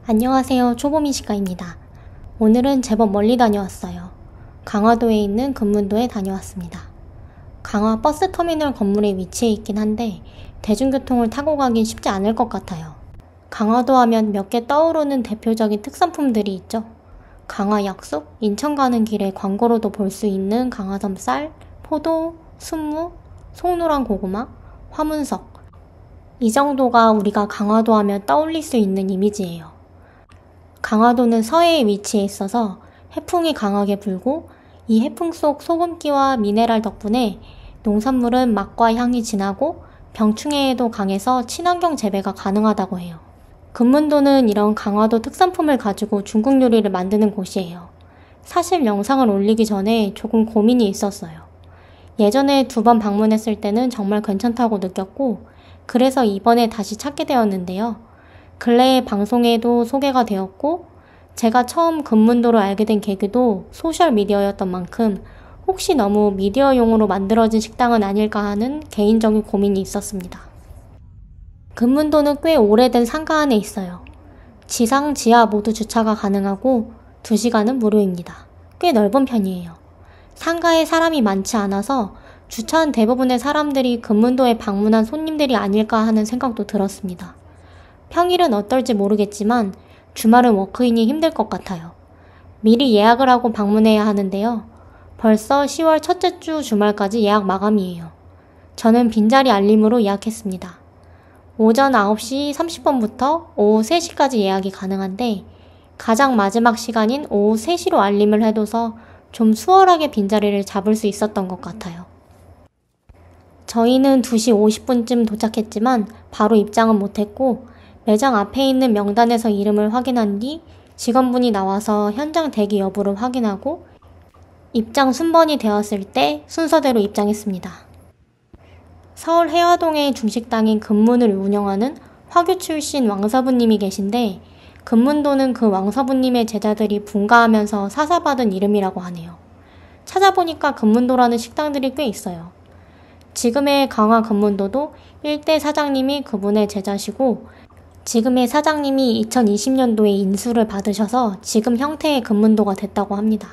안녕하세요. 초보미식가입니다. 오늘은 제법 멀리 다녀왔어요. 강화도에 있는 금문도에 다녀왔습니다. 강화 버스터미널 건물에 위치해 있긴 한데 대중교통을 타고 가긴 쉽지 않을 것 같아요. 강화도 하면 몇 개 떠오르는 대표적인 특산품들이 있죠. 강화 약숙, 인천 가는 길에 광고로도 볼 수 있는 강화섬 쌀, 포도, 순무, 송노란 고구마, 화문석. 이 정도가 우리가 강화도 하면 떠올릴 수 있는 이미지예요. 강화도는 서해에 위치해 있어서 해풍이 강하게 불고 이 해풍 속 소금기와 미네랄 덕분에 농산물은 맛과 향이 진하고 병충해에도 강해서 친환경 재배가 가능하다고 해요. 금문도는 이런 강화도 특산품을 가지고 중국 요리를 만드는 곳이에요. 사실 영상을 올리기 전에 조금 고민이 있었어요. 예전에 2번 방문했을 때는 정말 괜찮다고 느꼈고 그래서 이번에 다시 찾게 되었는데요. 근래에 방송에도 소개가 되었고 제가 처음 금문도를 알게 된 계기도 소셜미디어였던 만큼 혹시 너무 미디어용으로 만들어진 식당은 아닐까 하는 개인적인 고민이 있었습니다. 금문도는 꽤 오래된 상가 안에 있어요. 지상, 지하 모두 주차가 가능하고 2시간은 무료입니다. 꽤 넓은 편이에요. 상가에 사람이 많지 않아서 주차한 대부분의 사람들이 금문도에 방문한 손님들이 아닐까 하는 생각도 들었습니다. 평일은 어떨지 모르겠지만 주말은 워크인이 힘들 것 같아요. 미리 예약을 하고 방문해야 하는데요. 벌써 10월 첫째 주 주말까지 예약 마감이에요. 저는 빈자리 알림으로 예약했습니다. 오전 9시 30분부터 오후 3시까지 예약이 가능한데 가장 마지막 시간인 오후 3시로 알림을 해둬서 좀 수월하게 빈자리를 잡을 수 있었던 것 같아요. 저희는 2시 50분쯤 도착했지만 바로 입장은 못했고 매장 앞에 있는 명단에서 이름을 확인한 뒤 직원분이 나와서 현장 대기 여부를 확인하고 입장 순번이 되었을 때 순서대로 입장했습니다. 서울 해화동의 중식당인 금문을 운영하는 화교 출신 왕서부님이 계신데 금문도는 그 왕서부님의 제자들이 분가하면서 사사받은 이름이라고 하네요. 찾아보니까 금문도라는 식당들이 꽤 있어요. 지금의 강화 금문도도 1대 사장님이 그분의 제자시고 지금의 사장님이 2020년도에 인수를 받으셔서 지금 형태의 금문도가 됐다고 합니다.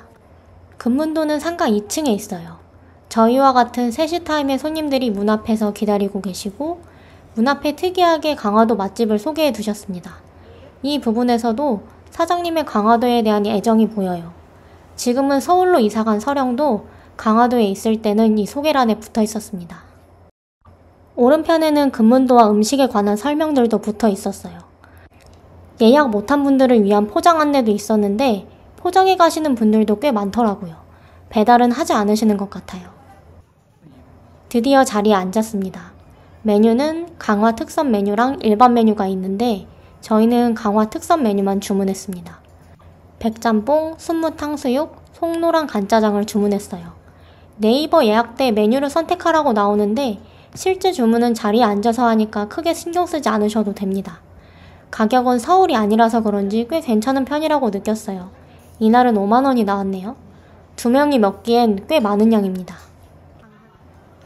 금문도는 상가 2층에 있어요. 저희와 같은 3시 타임의 손님들이 문 앞에서 기다리고 계시고 문 앞에 특이하게 강화도 맛집을 소개해 두셨습니다. 이 부분에서도 사장님의 강화도에 대한 애정이 보여요. 지금은 서울로 이사간 서령도 강화도에 있을 때는 이 소개란에 붙어 있었습니다. 오른편에는 금문도와 음식에 관한 설명들도 붙어 있었어요. 예약 못한 분들을 위한 포장 안내도 있었는데 포장해 가시는 분들도 꽤 많더라고요. 배달은 하지 않으시는 것 같아요. 드디어 자리에 앉았습니다. 메뉴는 강화 특선 메뉴랑 일반 메뉴가 있는데 저희는 강화 특선 메뉴만 주문했습니다. 백짬뽕, 순무 탕수육, 송노란 간짜장을 주문했어요. 네이버 예약 때 메뉴를 선택하라고 나오는데 실제 주문은 자리에 앉아서 하니까 크게 신경 쓰지 않으셔도 됩니다. 가격은 서울이 아니라서 그런지 꽤 괜찮은 편이라고 느꼈어요. 이날은 5만원이 나왔네요. 2명이 먹기엔 꽤 많은 양입니다.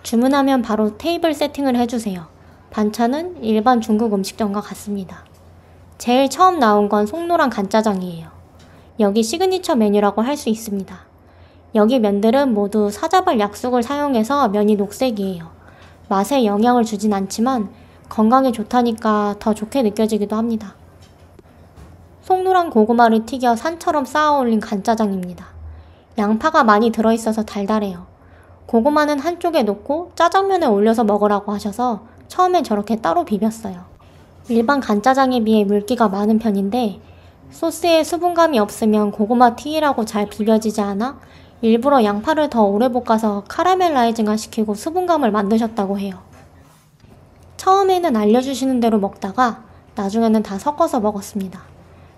주문하면 바로 테이블 세팅을 해주세요. 반찬은 일반 중국 음식점과 같습니다. 제일 처음 나온 건 송노란 간짜장이에요. 여기 시그니처 메뉴라고 할 수 있습니다. 여기 면들은 모두 사자발 약숙을 사용해서 면이 녹색이에요. 맛에 영향을 주진 않지만 건강에 좋다니까 더 좋게 느껴지기도 합니다. 송노란 고구마를 튀겨 산처럼 쌓아 올린 간짜장입니다. 양파가 많이 들어있어서 달달해요. 고구마는 한쪽에 놓고 짜장면에 올려서 먹으라고 하셔서 처음엔 저렇게 따로 비볐어요. 일반 간짜장에 비해 물기가 많은 편인데 소스에 수분감이 없으면 고구마 튀기라고 잘 비벼지지 않아 일부러 양파를 더 오래 볶아서 카라멜라이징을 시키고 수분감을 만드셨다고 해요. 처음에는 알려주시는 대로 먹다가 나중에는 다 섞어서 먹었습니다.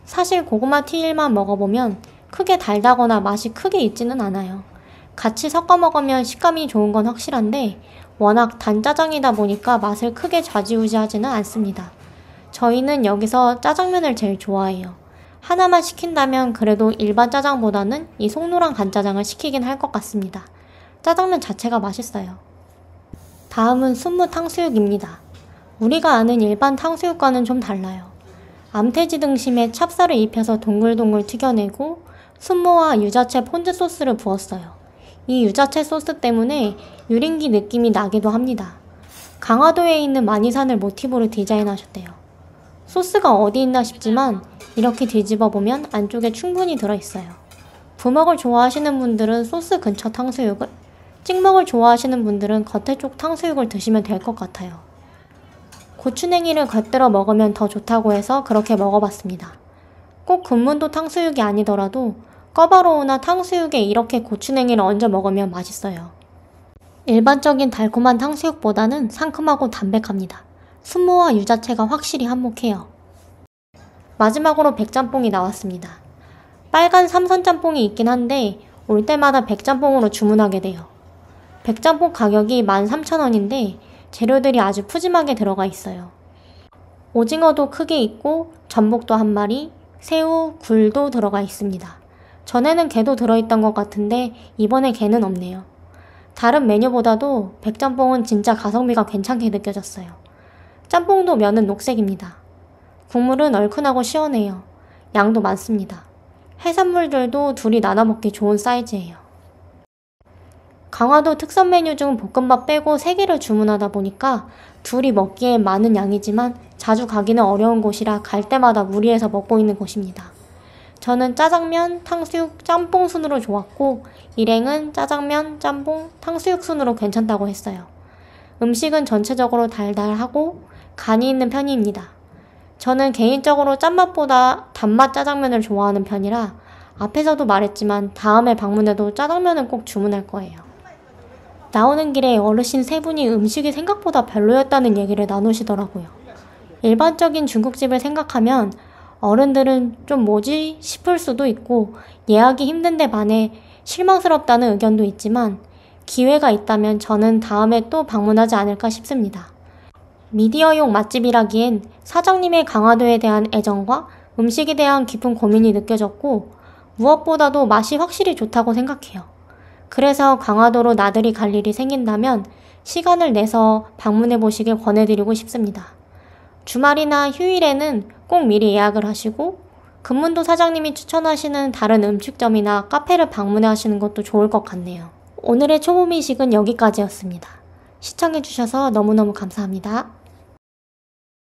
사실 고구마 튀김만 먹어보면 크게 달다거나 맛이 크게 있지는 않아요. 같이 섞어 먹으면 식감이 좋은 건 확실한데 워낙 단짜장이다 보니까 맛을 크게 좌지우지하지는 않습니다. 저희는 여기서 짜장면을 제일 좋아해요. 하나만 시킨다면 그래도 일반 짜장보다는 이 송노란 간짜장을 시키긴 할 것 같습니다. 짜장면 자체가 맛있어요. 다음은 순무 탕수육입니다. 우리가 아는 일반 탕수육과는 좀 달라요. 암태지 등심에 찹쌀을 입혀서 동글동글 튀겨내고 순무와 유자채 폰즈 소스를 부었어요. 이 유자채 소스 때문에 유린기 느낌이 나기도 합니다. 강화도에 있는 만이산을 모티브로 디자인하셨대요. 소스가 어디 있나 싶지만 이렇게 뒤집어 보면 안쪽에 충분히 들어있어요. 부먹을 좋아하시는 분들은 소스 근처 탕수육을, 찍먹을 좋아하시는 분들은 겉에 쪽 탕수육을 드시면 될 것 같아요. 고추냉이를 곁들여 먹으면 더 좋다고 해서 그렇게 먹어봤습니다. 꼭 금문도 탕수육이 아니더라도 꿔바로우나 탕수육에 이렇게 고추냉이를 얹어 먹으면 맛있어요. 일반적인 달콤한 탕수육보다는 상큼하고 담백합니다. 순무와 유자채가 확실히 한몫해요. 마지막으로 백짬뽕이 나왔습니다. 빨간 삼선짬뽕이 있긴 한데 올 때마다 백짬뽕으로 주문하게 돼요. 백짬뽕 가격이 13,000원인데 재료들이 아주 푸짐하게 들어가 있어요. 오징어도 크게 있고 전복도 한 마리, 새우, 굴도 들어가 있습니다. 전에는 게도 들어있던 것 같은데 이번에 게는 없네요. 다른 메뉴보다도 백짬뽕은 진짜 가성비가 괜찮게 느껴졌어요. 짬뽕도 면은 녹색입니다. 국물은 얼큰하고 시원해요. 양도 많습니다. 해산물들도 둘이 나눠 먹기 좋은 사이즈예요. 강화도 특선 메뉴 중 볶음밥 빼고 3개를 주문하다 보니까 둘이 먹기에 많은 양이지만 자주 가기는 어려운 곳이라 갈 때마다 무리해서 먹고 있는 곳입니다. 저는 짜장면, 탕수육, 짬뽕 순으로 좋았고 일행은 짜장면, 짬뽕, 탕수육 순으로 괜찮다고 했어요. 음식은 전체적으로 달달하고 간이 있는 편입니다. 저는 개인적으로 짠맛보다 단맛 짜장면을 좋아하는 편이라 앞에서도 말했지만 다음에 방문해도 짜장면은 꼭 주문할 거예요. 나오는 길에 어르신 3분이 음식이 생각보다 별로였다는 얘기를 나누시더라고요. 일반적인 중국집을 생각하면 어른들은 좀 뭐지 싶을 수도 있고 예약이 힘든데 반해 실망스럽다는 의견도 있지만 기회가 있다면 저는 다음에 또 방문하지 않을까 싶습니다. 미디어용 맛집이라기엔 사장님의 강화도에 대한 애정과 음식에 대한 깊은 고민이 느껴졌고 무엇보다도 맛이 확실히 좋다고 생각해요. 그래서 강화도로 나들이 갈 일이 생긴다면 시간을 내서 방문해 보시길 권해드리고 싶습니다. 주말이나 휴일에는 꼭 미리 예약을 하시고 금문도 사장님이 추천하시는 다른 음식점이나 카페를 방문하시는 것도 좋을 것 같네요. 오늘의 초보미식은 여기까지였습니다. 시청해주셔서 너무너무 감사합니다.